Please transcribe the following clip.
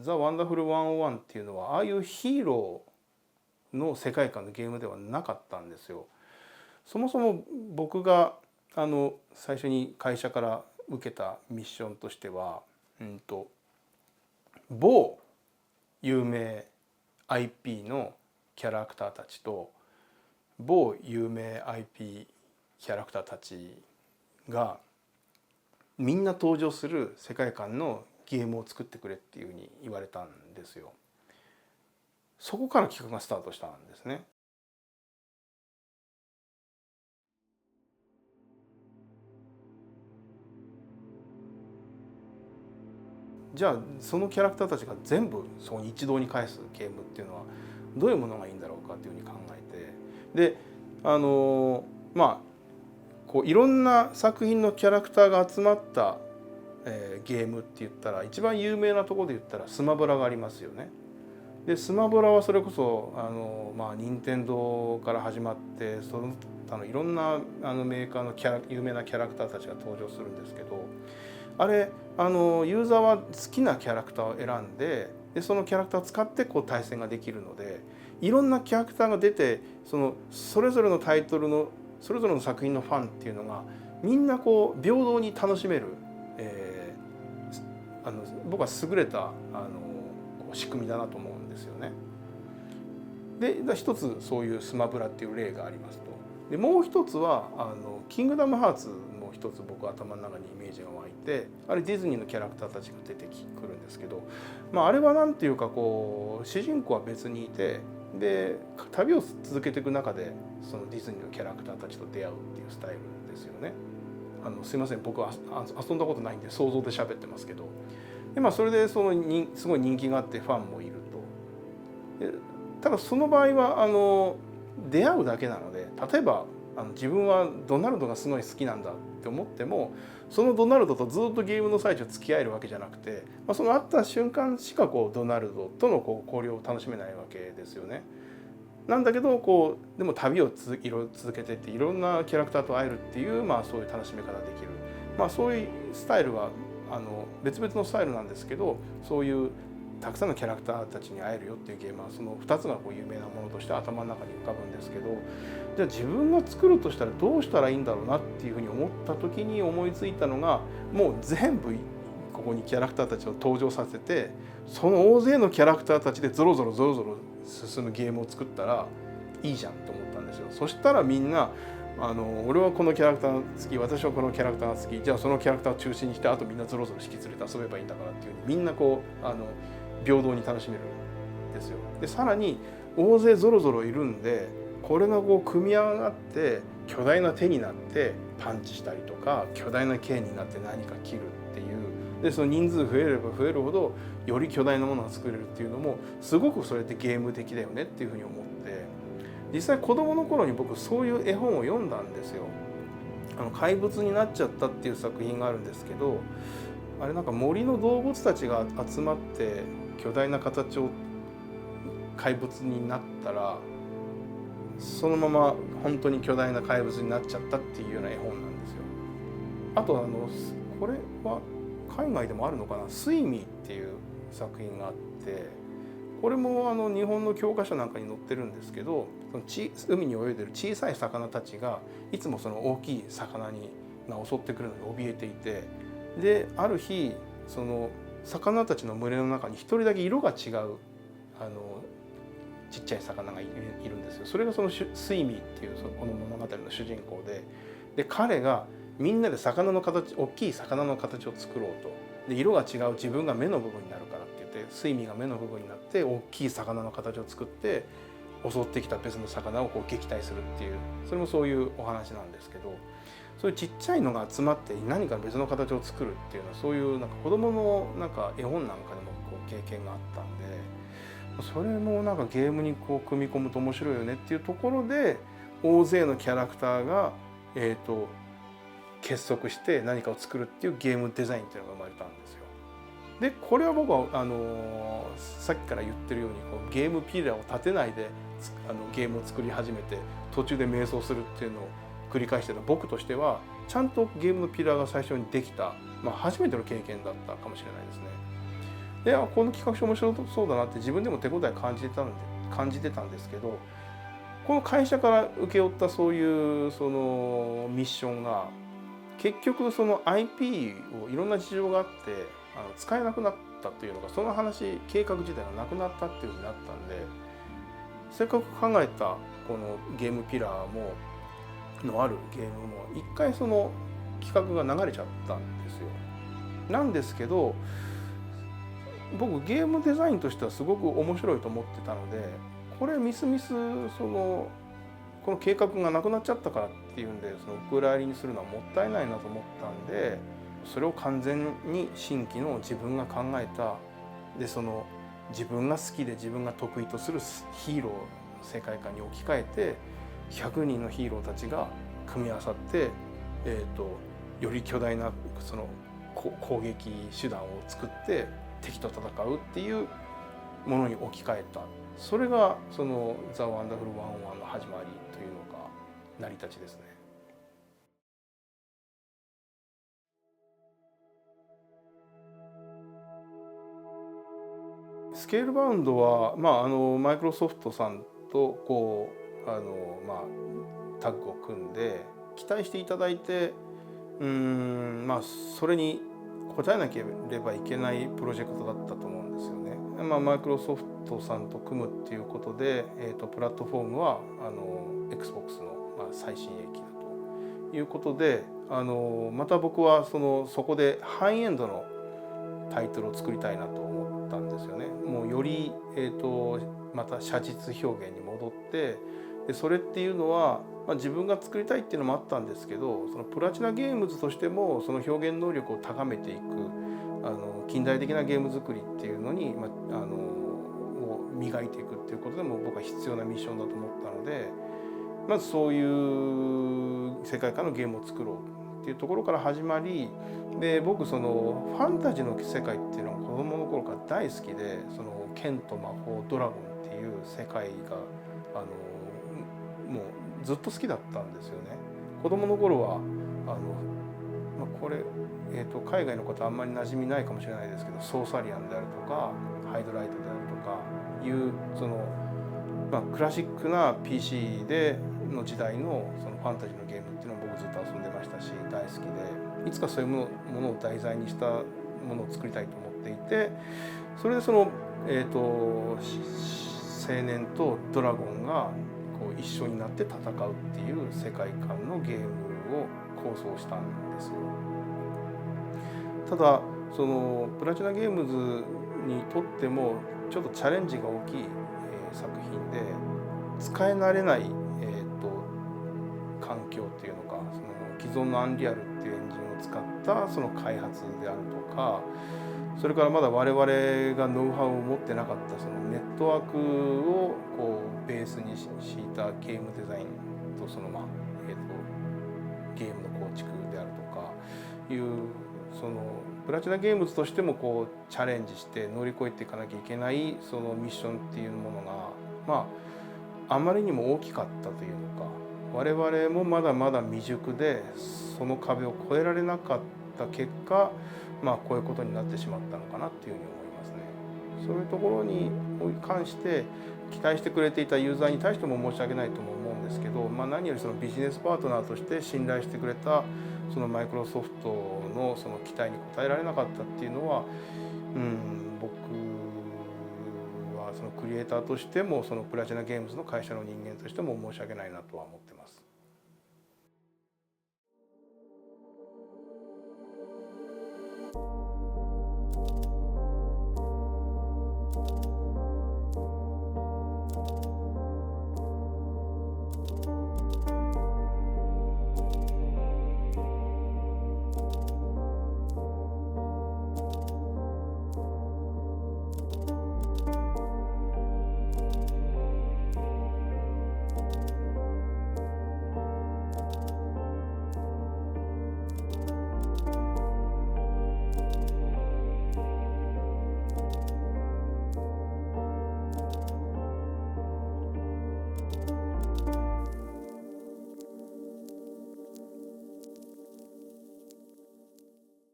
ザ・ワンダフル101っていうのはああいうヒーローの世界観のゲームではなかったんですよ。そもそも僕が最初に会社から受けたミッションとしては、某有名 IP のキャラクターたちと某有名 IP キャラクターたちがみんな登場する世界観のゲームを作ってくれっていうふうに言われたんですよ。そこから企画がスタートしたんですね。じゃあそのキャラクターたちが全部そこに一堂に会すゲームっていうのはどういうものがいいんだろうかっていうふうに考えて、でこういろんな作品のキャラクターが集まった、ゲームって言ったら一番有名なところで言ったらスマブラがありますよね。でスマブラはそれこそ任天堂から始まってその他のいろんなメーカーの有名なキャラクターたちが登場するんですけど、あれユーザーは好きなキャラクターを選んでそのキャラクターを使ってこう対戦ができるので、いろんなキャラクターが出てそれぞれのタイトルのそれぞれの作品のファンっていうのがみんなこう平等に楽しめる、僕は優れた仕組みだなと思うんですよね。で一つそういうスマブラっていう例がありますと。でもう一つはキングダムハーツも一つ僕頭の中にイメージが湧いて、あれディズニーのキャラクターたちが出てくるんですけど、あれはなんていうかこう主人公は別にいて、で旅を続けていく中でそのディズニーのキャラクターたちと出会うっていうスタイルですよね。すいません、僕は遊んだことないんで想像で喋ってますけど、でそれですごい人気があってファンもいると。でただその場合は出会うだけなので、例えば自分はドナルドがすごい好きなんだって思ってもそのドナルドとずっとゲームの最中付き合えるわけじゃなくて、その会った瞬間しかこうドナルドとのこう交流を楽しめないわけですよね。なんだけどでも旅を続けていっていろんなキャラクターと会えるっていう、そういう楽しみ方ができる、そういうスタイルは別々のスタイルなんですけど、そういうたくさんのキャラクターたちに会えるよっていうゲームはその2つがこう有名なものとして頭の中に浮かぶんですけど、じゃあ自分が作るとしたらどうしたらいいんだろうなっていうふうに思った時に思いついたのが、もう全部ここにキャラクターたちを登場させて、その大勢のキャラクターたちでゾロゾロ進むゲームを作ったらいいじゃんと思ったんですよ。そしたらみんな俺はこのキャラクターが好き、私はこのキャラクターが好き、じゃあそのキャラクターを中心にしてあとみんなゾロゾロ引き連れて遊べばいいんだからっていうふうにみんなこう平等に楽しめるんですよ。でさらに大勢ゾロゾロいるんで、これがこう組み上がって巨大な手になってパンチしたりとか巨大な剣になって何か切るっていう、でその人数増えれば増えるほどより巨大なものが作れるっていうのもすごくそれってゲーム的だよねっていうふうに思って、実際子供の頃に僕そういう絵本を読んだんですよ。怪物になっちゃったっていう作品があるんですけど、あれなんか森の動物たちが集まって巨大な形を怪物になったらそのまま本当に巨大な怪物になっちゃったっていうような絵本なんですよ。あとこれは海外でもあるのかな、スイミーっていう作品があって、これも日本の教科書なんかに載ってるんですけど、その海に泳いでる小さい魚たちがいつもその大きい魚が襲ってくるのに怯えていて、である日その魚たちの群れの中に一人だけ色が違うちっちゃい魚がいるんですよ。それがそのスイミーっていうこの物語の主人公で彼がみんなで魚の形、大きい魚の形を作ろうと。で色が違う自分が目の部分になるからって言って、スイミーが目の部分になって大きい魚の形を作って襲ってきた別の魚をこう撃退するっていう、それもそういうお話なんですけど、そういうちっちゃいのが集まって何か別の形を作るっていうのはそういうなんか子供のなんか絵本なんかでもこう経験があったんで、それもなんかゲームにこう組み込むと面白いよねっていうところで大勢のキャラクターが結束して何かを作るっていうゲームデザインっていうのが生まれたんですよ。でこれは僕はさっきから言ってるようにこうゲームピラーを立てないでゲームを作り始めて途中で迷走するっていうのを繰り返してた僕としてはちゃんとゲームのピラーが最初にできた、初めての経験だったかもしれないですね。でこの企画書面白そうだなって自分でも手応え感じてたんですけど、この会社から請け負ったそういうそのミッションが結局その IP をいろんな事情があって使えなくなったというのが、その話計画自体がなくなったっていうふうになったんで、せっかく考えたこのゲームピラーものあるゲームも一回その企画が流れちゃったんですよ。なんですけど僕ゲームデザインとしてはすごく面白いと思ってたので、これみすみすそのこの計画がなくなっちゃったからっていうんでそのお蔵入りにするのはもったいないなと思ったんで、それを完全に新規の自分が考えたでその自分が好きで自分が得意とするヒーローの世界観に置き換えて100人のヒーローたちが組み合わさって、より巨大なその攻撃手段を作って敵と戦うっていうものに置き換えた、それがその「ザ・ワンダフル101」の始まりというのが成り立ちですね。スケールバウンドは、マイクロソフトさんとタッグを組んで期待していただいて、それに応えなければいけないプロジェクトだったと思うんですよね。マイクロソフトさんと組むっていうことで、プラットフォームはXBOX の最新鋭機だということで、また僕はそこでハイエンドのタイトルを作りたいなと思ったんですよね。もうより、また写実表現に戻ってでそれっていうのは、自分が作りたいっていうのもあったんですけど、そのプラチナゲームズとしてもその表現能力を高めていく近代的なゲーム作りっていうのに、を磨いていくっていうことでも僕は必要なミッションだと思ったので、まずそういう世界観のゲームを作ろうっていうところから始まり、で僕そのファンタジーの世界っていうのが子供の頃から大好きで、その剣と魔法ドラゴンっていう世界がもうずっと好きだったんですよね。子供の頃はこれ、海外の方あんまり馴染みないかもしれないですけど、ソーサリアンであるとかハイドライトであるとかいうその、クラシックな PC の時代のそのファンタジーのゲームっていうのを僕ずっと遊んでましたし大好きで、いつかそういうものを題材にしたものを作りたいと思っていて、それでその、青年とドラゴンが一緒になって戦うっていう世界観のゲームを構想したんですよ。ただそのプラチナゲームズにとってもちょっとチャレンジが大きい、作品で使い慣れない、環境っていうのか、その既存のアンリアルっていうエンジンを使ったその開発であるとか、それからまだ我々がノウハウを持ってなかったそのネットワークをベースに敷いたゲームデザインとそのゲームの構築であるとかいうそのプラチナゲームズとしてもチャレンジして乗り越えていかなきゃいけないそのミッションっていうものがあまりにも大きかったというのか、我々もまだまだ未熟でその壁を越えられなかった結果、こういうことになってしまったのかなっていうふうに思いますね。そういうところに関して期待してくれていたユーザーに対しても申し訳ないとも思うんですけど、何よりそのビジネスパートナーとして信頼してくれたそのマイクロソフトのその期待に応えられなかったっていうのは、僕はそのクリエイターとしてもそのプラチナゲームズの会社の人間としても申し訳ないなとは思ってます。